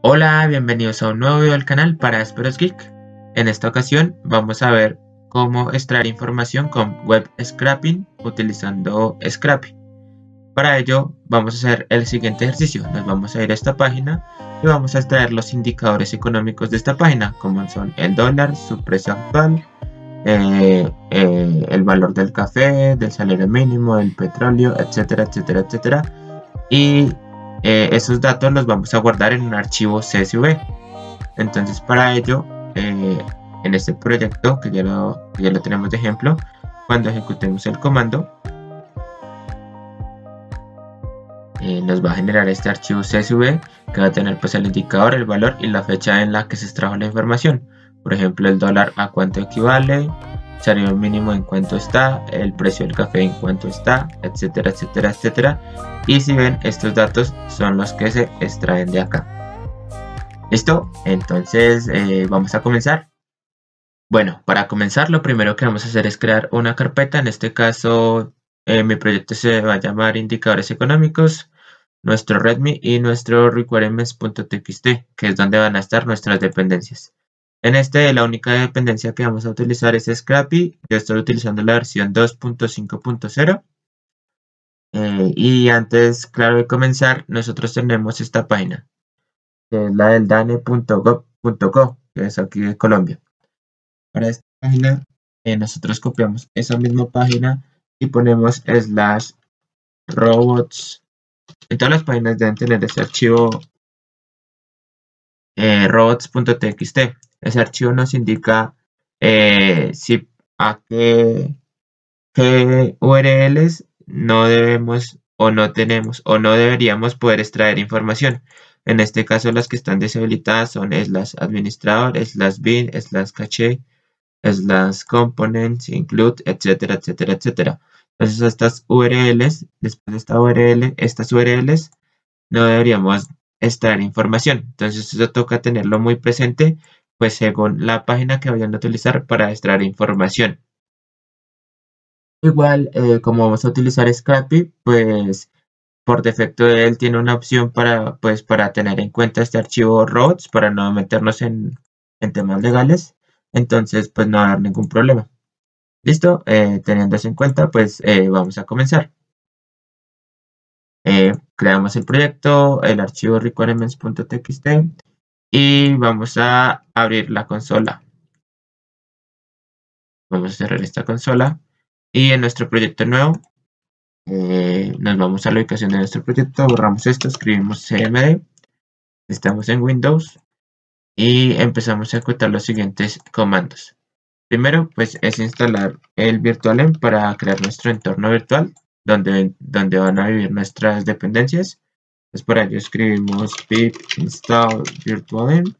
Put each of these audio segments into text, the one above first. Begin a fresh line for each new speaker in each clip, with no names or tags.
Hola, bienvenidos a un nuevo video del canal para Esperos Geek. En esta ocasión vamos a ver cómo extraer información con web scraping utilizando Scrapy. Para ello vamos a hacer el siguiente ejercicio. Nos vamos a ir a esta página y vamos a extraer los indicadores económicos de esta página, como son el dólar, su precio actual, el valor del café, del salario mínimo, del petróleo, etcétera, etcétera, etcétera. Y esos datos los vamos a guardar en un archivo CSV. Entonces para ello, en este proyecto que ya lo tenemos de ejemplo, cuando ejecutemos el comando, nos va a generar este archivo CSV que va a tener pues el indicador, el valor y la fecha en la que se extrajo la información. Por ejemplo, el dólar a cuánto equivale, salario mínimo en cuánto está, el precio del café en cuánto está, etcétera, etcétera, etcétera. Y si ven, estos datos son los que se extraen de acá. ¿Listo? Entonces vamos a comenzar. Bueno, para comenzar lo primero que vamos a hacer es crear una carpeta. En este caso mi proyecto se va a llamar indicadores económicos, nuestro readme y nuestro requirements.txt, que es donde van a estar nuestras dependencias. En este la única dependencia que vamos a utilizar es Scrapy. Yo estoy utilizando la versión 2.5.0. Y antes, claro, de comenzar, nosotros tenemos esta página, que es la del dane.gov.co, que es aquí de Colombia. Para esta página, nosotros copiamos esa misma página y ponemos /robots. En todas las páginas deben tener ese archivo robots.txt. Ese archivo nos indica si a qué URLs no debemos o no tenemos o no deberíamos poder extraer información. En este caso las que están deshabilitadas son /administrador, /bin, /cache, /components, include, etcétera, etcétera, etcétera. Entonces estas URLs, después de esta URL, estas URLs no deberíamos extraer información. Entonces eso toca tenerlo muy presente, pues según la página que vayan a utilizar para extraer información. Igual, como vamos a utilizar Scrapy, pues por defecto él tiene una opción para tener en cuenta este archivo robots, para no meternos en temas legales. Entonces pues no va a haber ningún problema. Listo, teniendo eso en cuenta, pues vamos a comenzar. Creamos el proyecto, el archivo requirements.txt y vamos a abrir la consola. Vamos a cerrar esta consola y en nuestro proyecto nuevo nos vamos a la ubicación de nuestro proyecto, borramos esto, escribimos cmd, estamos en Windows y empezamos a ejecutar los siguientes comandos. Primero pues es instalar el virtualenv para crear nuestro entorno virtual donde van a vivir nuestras dependencias. Entonces para ello escribimos pip install virtualenv.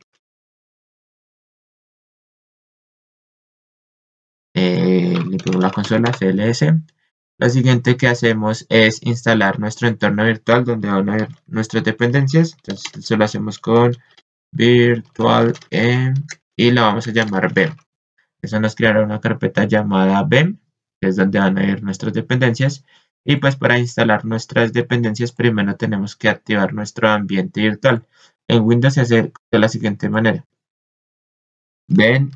Limpiamos la consola cls. Lo siguiente que hacemos es instalar nuestro entorno virtual donde van a ver nuestras dependencias. Entonces eso lo hacemos con virtualenv y la vamos a llamar bem. Eso nos creará una carpeta llamada bem, que es donde van a ir nuestras dependencias. Y pues para instalar nuestras dependencias primero tenemos que activar nuestro ambiente virtual. En Windows se hace de la siguiente manera. Ven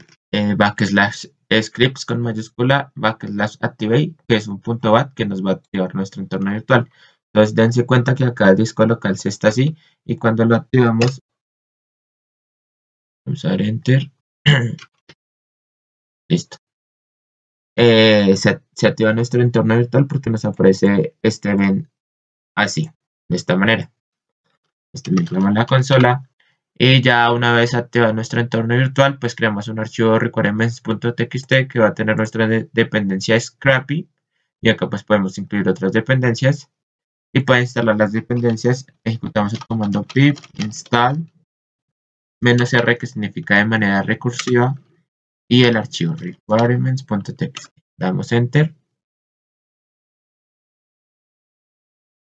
/scripts con mayúscula /activate, que es un .bat que nos va a activar nuestro entorno virtual. Entonces dense cuenta que acá el disco local se está así y cuando lo activamos vamos a dar enter. Listo. Se activa nuestro entorno virtual porque nos aparece este ven así, de esta manera. Limpiamos la consola y ya una vez activado nuestro entorno virtual, pues creamos un archivo requirements.txt que va a tener nuestra dependencia Scrapy y acá pues podemos incluir otras dependencias. Y para instalar las dependencias ejecutamos el comando pip install -r, que significa de manera recursiva, y el archivo requirements.txt. Damos enter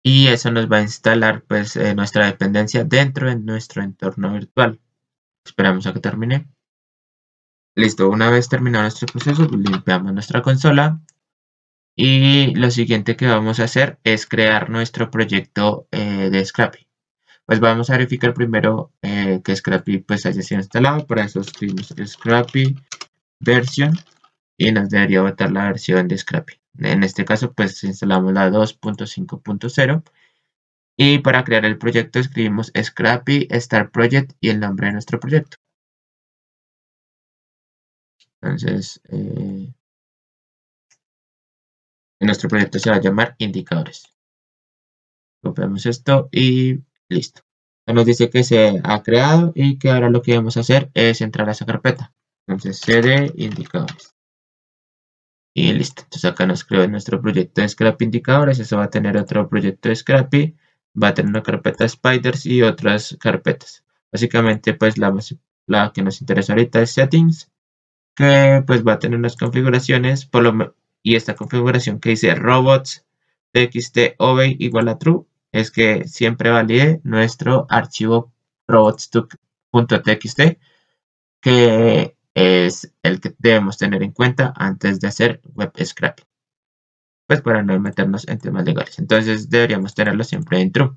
y eso nos va a instalar pues nuestra dependencia dentro de nuestro entorno virtual. Esperamos a que termine. Listo, una vez terminado nuestro proceso, pues limpiamos nuestra consola y lo siguiente que vamos a hacer es crear nuestro proyecto de Scrapy. Pues vamos a verificar primero que Scrappy pues haya sido instalado. Para eso escribimos Scrappy version y nos debería botar la versión de Scrappy. En este caso pues instalamos la 2.5.0 y para crear el proyecto escribimos Scrappy Start Project y el nombre de nuestro proyecto. Entonces nuestro proyecto se va a llamar indicadores. Copiamos esto y listo. Nos dice que se ha creado y que ahora lo que vamos a hacer es entrar a esa carpeta. Entonces cd indicadores. Y listo. Entonces acá nos creó nuestro proyecto de Scrappy indicadores. Eso va a tener otro proyecto de Scrappy. Va a tener una carpeta de spiders y otras carpetas. Básicamente pues la que nos interesa ahorita es settings. Que pues va a tener unas configuraciones. Y esta configuración que dice robots txt obey igual a true es que siempre valide nuestro archivo robots.txt, que es el que debemos tener en cuenta antes de hacer web scrapping, pues para no meternos en temas legales. Entonces deberíamos tenerlo siempre en true.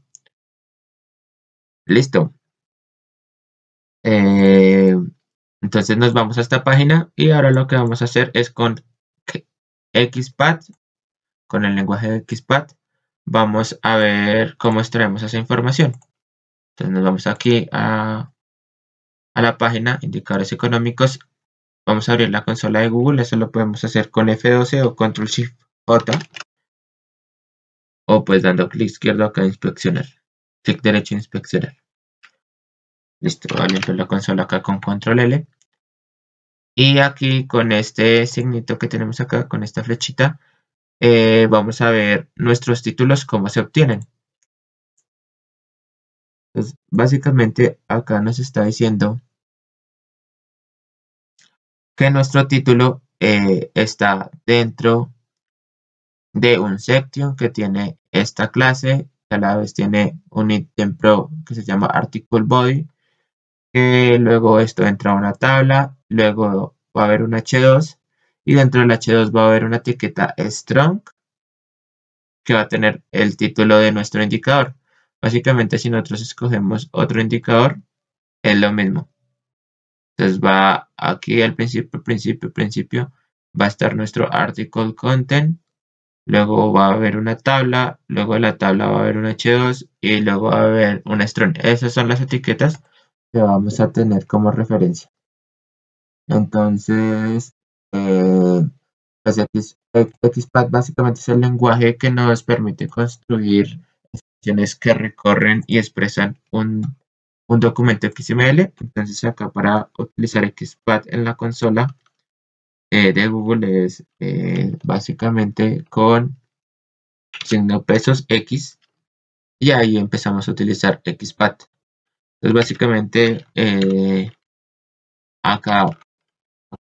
Listo. Entonces nos vamos a esta página y ahora lo que vamos a hacer es con XPath, con el lenguaje de XPath, vamos a ver cómo extraemos esa información. Entonces nos vamos aquí a la página indicadores económicos. Vamos a abrir la consola de Google. Eso lo podemos hacer con F12 o Control Shift J, o pues dando clic izquierdo acá a inspeccionar, clic derecho a inspeccionar. Listo, voy a limpiar la consola acá con Control L. Y aquí con este signito que tenemos acá, con esta flechita, vamos a ver nuestros títulos, cómo se obtienen. Entonces, básicamente acá nos está diciendo que nuestro título está dentro de un section que tiene esta clase, que a la vez tiene un ítem pro que se llama article body, que luego esto entra a una tabla, luego va a haber un h2 y dentro del h2 va a haber una etiqueta strong que va a tener el título de nuestro indicador. Básicamente si nosotros escogemos otro indicador es lo mismo. Entonces va aquí al principio va a estar nuestro article content, luego va a haber una tabla, luego de la tabla va a haber un h2 y luego va a haber una strong. Esas son las etiquetas que vamos a tener como referencia. Entonces, pues XPath básicamente es el lenguaje que nos permite construir expresiones que recorren y expresan un documento XML. Entonces acá para utilizar XPath en la consola de Google es básicamente con signo pesos X y ahí empezamos a utilizar XPath. Entonces básicamente acá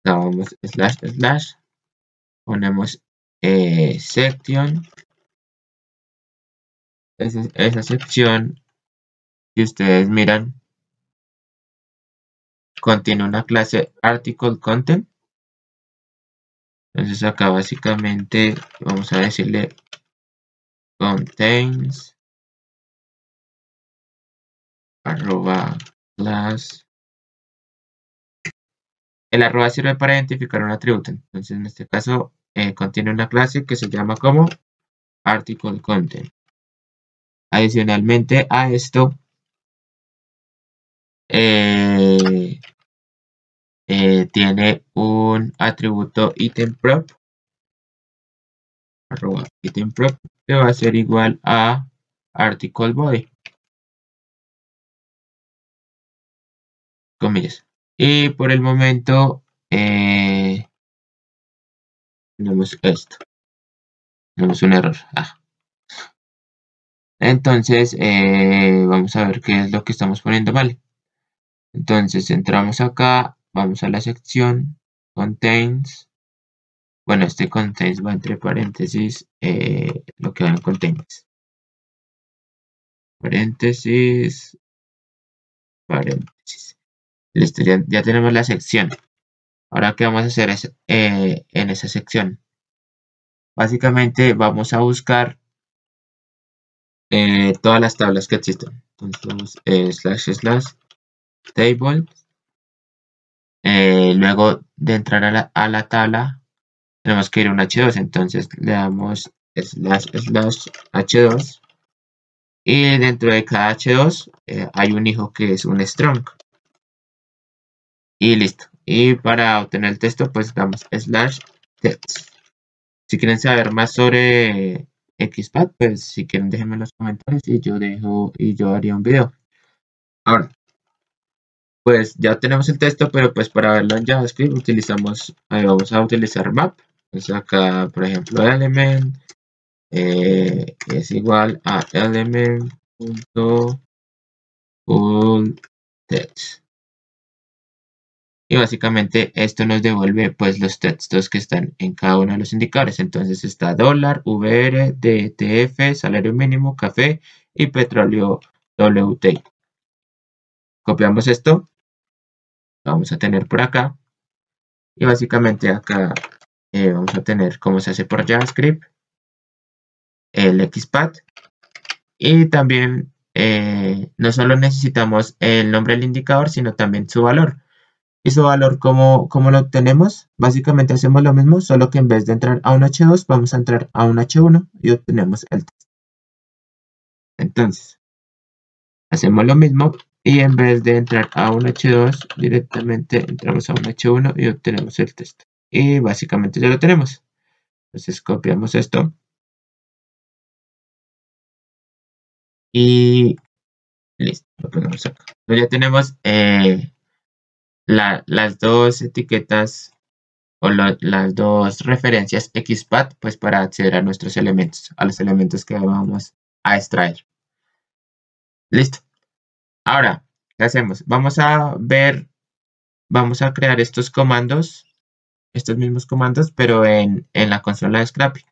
vamos / ponemos section. Esa sección, si ustedes miran, contiene una clase article content. Entonces acá básicamente vamos a decirle contains @class. El arroba sirve para identificar un atributo. Entonces en este caso contiene una clase que se llama como article content. Adicionalmente a esto tiene un atributo itemProp, arroba itemProp, que va a ser igual a article body, comillas. Y por el momento tenemos esto, tenemos un error. Entonces vamos a ver qué es lo que estamos poniendo mal. Entonces entramos acá, vamos a la sección contains. Bueno, este contains va entre paréntesis lo que va en contains. Paréntesis. Listo, ya tenemos la sección. Ahora, ¿qué vamos a hacer en esa sección? Básicamente vamos a buscar todas las tablas que existen. Entonces vamos // table. Luego de entrar a la tabla tenemos que ir a un H2, entonces le damos slash H2 y dentro de cada H2 hay un hijo que es un strong y listo. Y para obtener el texto pues damos slash text. Si quieren saber más sobre XPath, pues si quieren déjenme en los comentarios y yo haría un video. Ahora, pues ya tenemos el texto, pero pues para verlo en JavaScript vamos a utilizar map. Entonces acá, por ejemplo, element es igual a element.fullText. Y básicamente esto nos devuelve pues los textos que están en cada uno de los indicadores. Entonces está dólar, VR, DTF, salario mínimo, café y petróleo WTI. Copiamos esto, lo vamos a tener por acá. Y básicamente acá vamos a tener cómo se hace por JavaScript, el XPath. Y también no solo necesitamos el nombre del indicador, sino también su valor. ¿Y su valor cómo lo obtenemos? Básicamente hacemos lo mismo, solo que en vez de entrar a un H2, vamos a entrar a un H1 y obtenemos el texto. Entonces, hacemos lo mismo y en vez de entrar a un H2, directamente entramos a un H1 y obtenemos el texto. Y básicamente ya lo tenemos. Entonces copiamos esto. Y listo, lo ponemos acá. Entonces ya tenemos las dos etiquetas o las dos referencias XPath pues para acceder a nuestros elementos, a los elementos que vamos a extraer. Listo. Ahora, ¿qué hacemos? Vamos a crear estos comandos, estos mismos comandos, pero en la consola de Scrappy.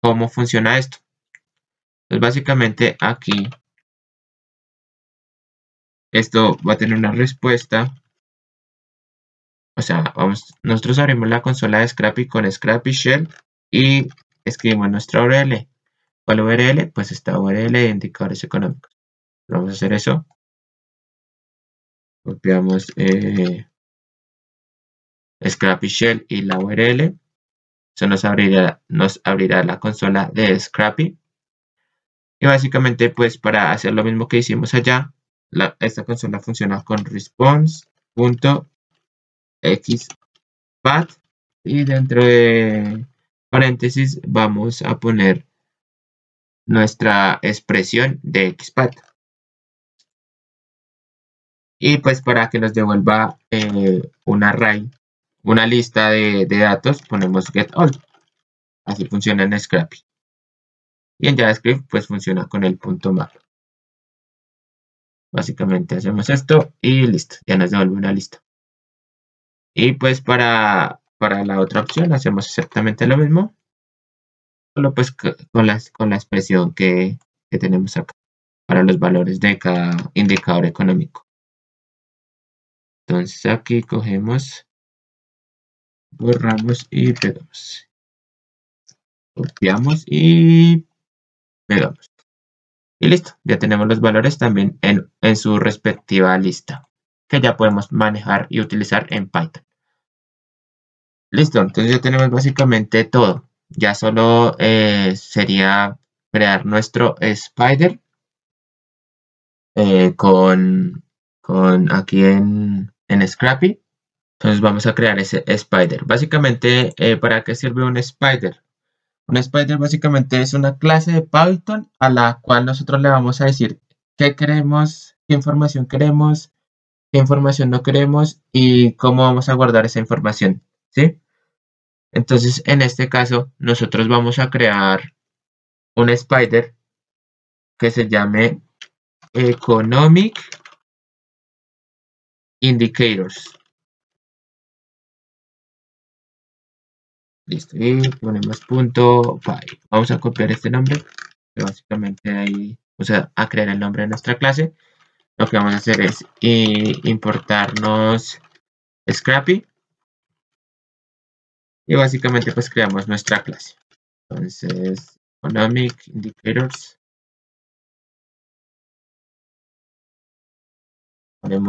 ¿Cómo funciona esto? Pues básicamente aquí esto va a tener una respuesta. O sea, nosotros abrimos la consola de Scrappy con Scrappy Shell y escribimos nuestra URL. ¿Cuál URL? Pues esta URL de indicadores económicos. Vamos a hacer eso. Copiamos Scrappy Shell y la URL. Eso nos abrirá la consola de Scrappy. Y básicamente, pues para hacer lo mismo que hicimos allá, esta consola funciona con response.xpath y dentro de paréntesis vamos a poner nuestra expresión de XPath. Y pues para que nos devuelva un array, una lista de datos, ponemos getAll. Así funciona en Scrappy. Y en JavaScript pues funciona con el .map. Básicamente hacemos esto y listo, ya nos devuelve una lista. Y pues para la otra opción hacemos exactamente lo mismo, solo pues con la expresión que tenemos acá para los valores de cada indicador económico. Entonces aquí cogemos, borramos y pegamos. Copiamos y pegamos. Y listo, ya tenemos los valores también en su respectiva lista, que ya podemos manejar y utilizar en Python. Listo, entonces ya tenemos básicamente todo. Ya solo sería crear nuestro spider con aquí en Scrappy. Entonces vamos a crear ese spider. Básicamente, ¿para qué sirve un spider? Un spider básicamente es una clase de Python a la cual nosotros le vamos a decir qué queremos, qué información queremos, qué información no queremos y cómo vamos a guardar esa información, ¿sí? Entonces, en este caso, nosotros vamos a crear un spider que se llame Economic Indicators. Listo, y ponemos .py. Vamos a copiar este nombre, que básicamente ahí vamos a crear el nombre de nuestra clase. Lo que vamos a hacer es importarnos Scrappy y básicamente pues creamos nuestra clase. Entonces, Economic Indicators.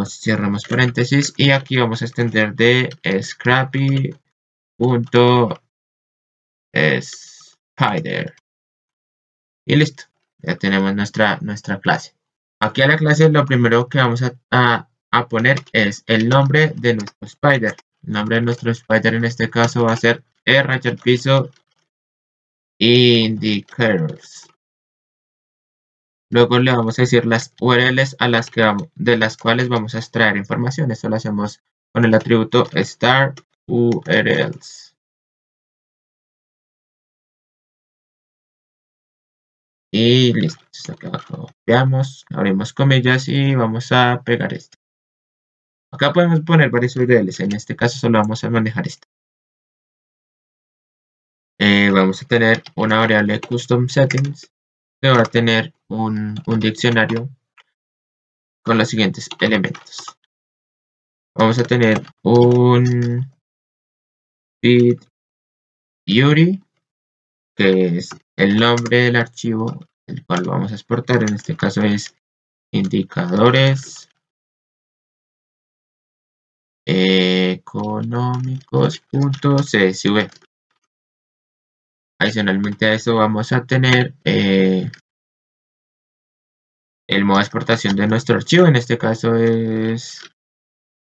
cerramos paréntesis y aquí vamos a extender de scrappy.spider y listo, ya tenemos nuestra clase. Aquí a la clase lo primero que vamos a poner es el nombre de nuestro spider. El nombre de nuestro spider en este caso va a ser piso indicators. Luego le vamos a decir las URLs de las cuales vamos a extraer información. Esto lo hacemos con el atributo star URLs. Y listo. Acá copiamos, abrimos comillas y vamos a pegar esto. Acá podemos poner varios URLs. En este caso solo vamos a manejar esto. Vamos a tener una variable custom settings que va a tener un diccionario con los siguientes elementos. Vamos a tener un feed URI, que es el nombre del archivo el cual vamos a exportar. En este caso es indicadores económicos.csv. Adicionalmente a eso vamos a tener el modo de exportación de nuestro archivo. En este caso es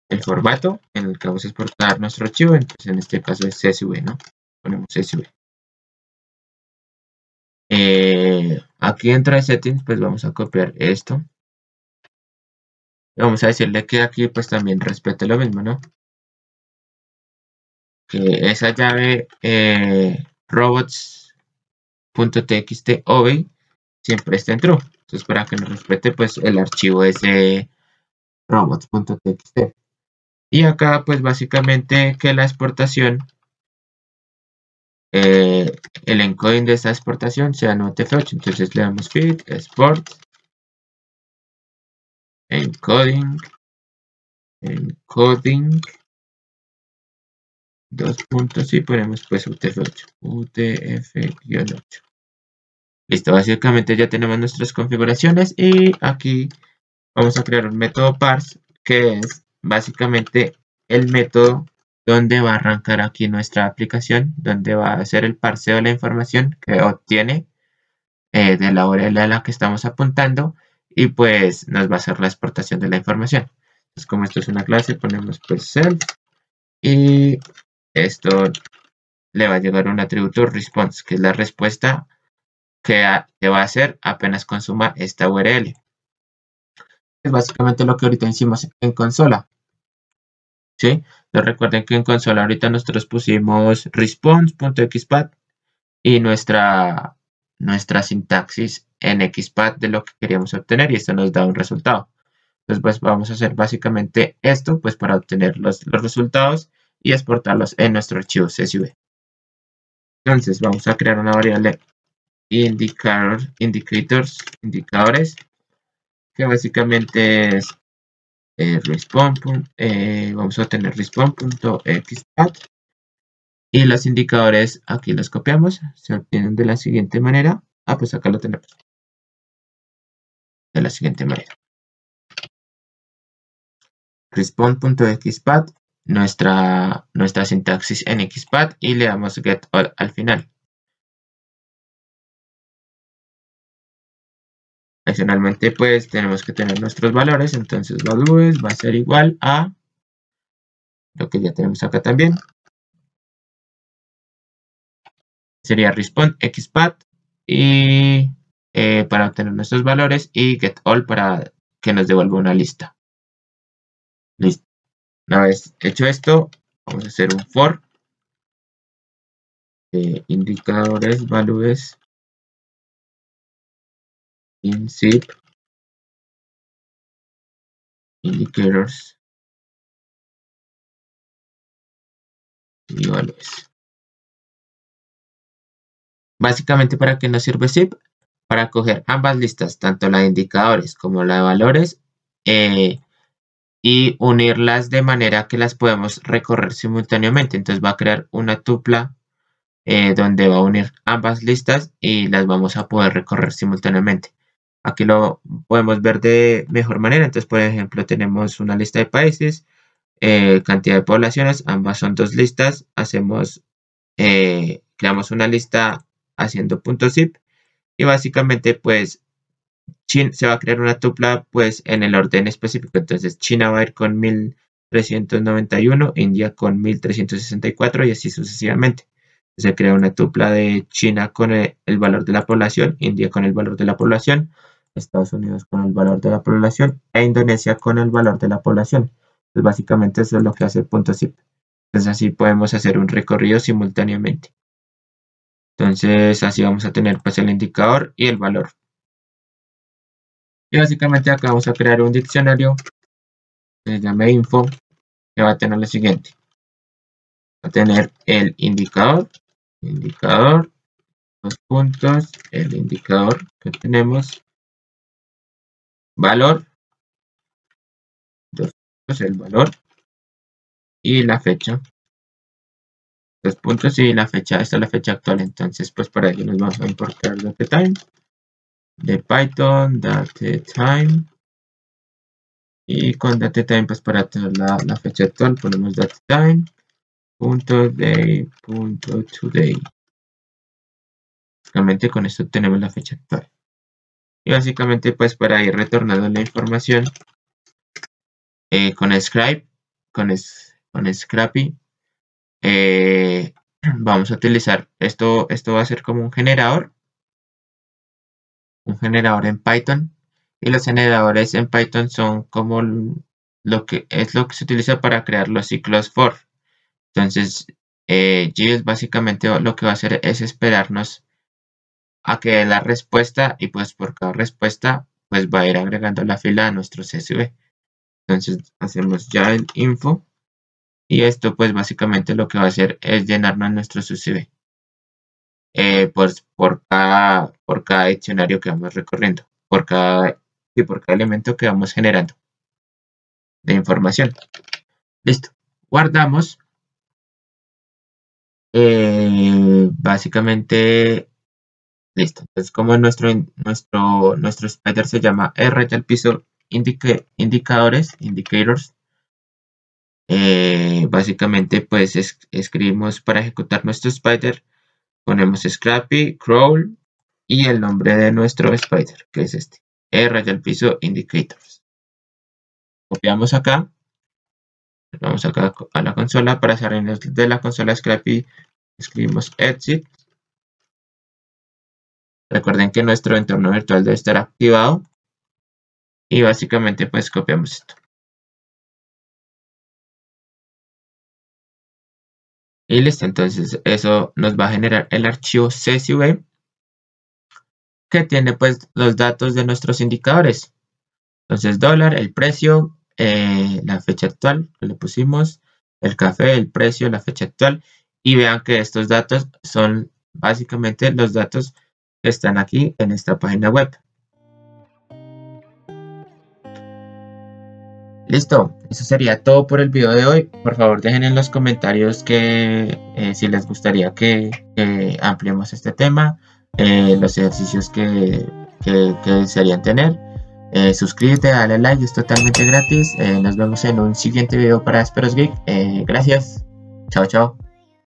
el formato en el que vamos a exportar nuestro archivo. Entonces en este caso es CSV, ¿no? Ponemos CSV. Aquí dentro de settings pues vamos a copiar esto. Y vamos a decirle que aquí pues también respete lo mismo, ¿no? Que esa llave robots.txt obey siempre esté en true. Entonces para que nos respete pues el archivo es robots.txt. Y acá pues básicamente que la exportación, el encoding de esta exportación sea no UTF-8. Entonces le damos feed export encoding 2 puntos y ponemos pues UTF-8. Listo, básicamente ya tenemos nuestras configuraciones y aquí vamos a crear un método parse que es básicamente el método donde va a arrancar aquí nuestra aplicación, donde va a hacer el parseo de la información que obtiene de la URL a la que estamos apuntando y pues nos va a hacer la exportación de la información. Entonces como esto es una clase ponemos pues self y esto le va a llegar un atributo response que es la respuesta que va a hacer apenas consuma esta URL. Es básicamente lo que ahorita hicimos en consola. ¿Sí? Entonces recuerden que en consola ahorita nosotros pusimos response.xpath y nuestra sintaxis en XPath de lo que queríamos obtener y esto nos da un resultado. Entonces pues vamos a hacer básicamente esto pues para obtener los resultados y exportarlos en nuestro archivo CSV. Entonces vamos a crear una variable indicadores que básicamente es vamos a tener response.xpath y los indicadores aquí los copiamos, se obtienen de la siguiente manera. Pues acá lo tenemos de la siguiente manera. Response.xpath, nuestra sintaxis en XPath y le damos get all al final. Adicionalmente pues tenemos que tener nuestros valores, entonces values va a ser igual a lo que ya tenemos acá también. Sería response xpath y para obtener nuestros valores y get all para que nos devuelva una lista. Listo. Una vez hecho esto, vamos a hacer un for de indicadores values in zip indicators y values. Básicamente, ¿para qué nos sirve zip? Para coger ambas listas, tanto la de indicadores como la de valores, y unirlas de manera que las podemos recorrer simultáneamente. Entonces va a crear una tupla donde va a unir ambas listas y las vamos a poder recorrer simultáneamente. Aquí lo podemos ver de mejor manera. Entonces, por ejemplo, tenemos una lista de países, cantidad de poblaciones, ambas son dos listas. Creamos una lista haciendo .zip y básicamente pues se va a crear una tupla pues en el orden específico. Entonces China va a ir con 1391, India con 1364 y así sucesivamente. Se crea una tupla de China con el valor de la población, India con el valor de la población, Estados Unidos con el valor de la población e Indonesia con el valor de la población. Pues básicamente eso es lo que hace el .zip. Entonces así podemos hacer un recorrido simultáneamente. Entonces así vamos a tener pues el indicador y el valor. Y básicamente acá vamos a crear un diccionario que se llame info, que va a tener lo siguiente. Va a tener el indicador, dos puntos, el indicador que tenemos, valor, dos puntos, el valor y la fecha. Dos puntos y la fecha, esta es la fecha actual. Entonces pues para ello nos vamos a importar datetime de Python, datetime. Y con datetime, pues para tener la fecha actual, ponemos datetime.day.today. Básicamente con esto tenemos la fecha actual. Y básicamente, pues para ir retornando la información con Scrappy, vamos a utilizar esto va a ser como un generador en Python. Y los generadores en Python son como lo que se utiliza para crear los ciclos for. Entonces, GIS básicamente lo que va a hacer es esperarnos a que dé la respuesta y pues por cada respuesta pues va a ir agregando la fila a nuestro CSV. Entonces hacemos ya el info y esto pues básicamente lo que va a hacer es llenarnos nuestro CSV pues por cada diccionario que vamos recorriendo, por cada elemento que vamos generando de información. Listo, guardamos. Básicamente listo. Entonces como nuestro spider se llama raya al piso indicators, básicamente pues escribimos para ejecutar nuestro spider, ponemos Scrappy, crawl y el nombre de nuestro spider, que es este, raya al piso indicators. Copiamos acá, vamos acá a la consola. Para salirnos de la consola Scrappy escribimos exit. Recuerden que nuestro entorno virtual debe estar activado y básicamente pues copiamos esto. Y listo, entonces eso nos va a generar el archivo CSV que tiene pues los datos de nuestros indicadores. Entonces dólar, el precio, la fecha actual que le pusimos, el café, el precio, la fecha actual. Y vean que estos datos son básicamente los datos que están aquí en esta página web. Listo, eso sería todo por el video de hoy. Por favor dejen en los comentarios que si les gustaría que ampliemos este tema, los ejercicios que desearían tener. Suscríbete, dale like, es totalmente gratis. Nos vemos en un siguiente video para Asperos Geek. Gracias, chao chao.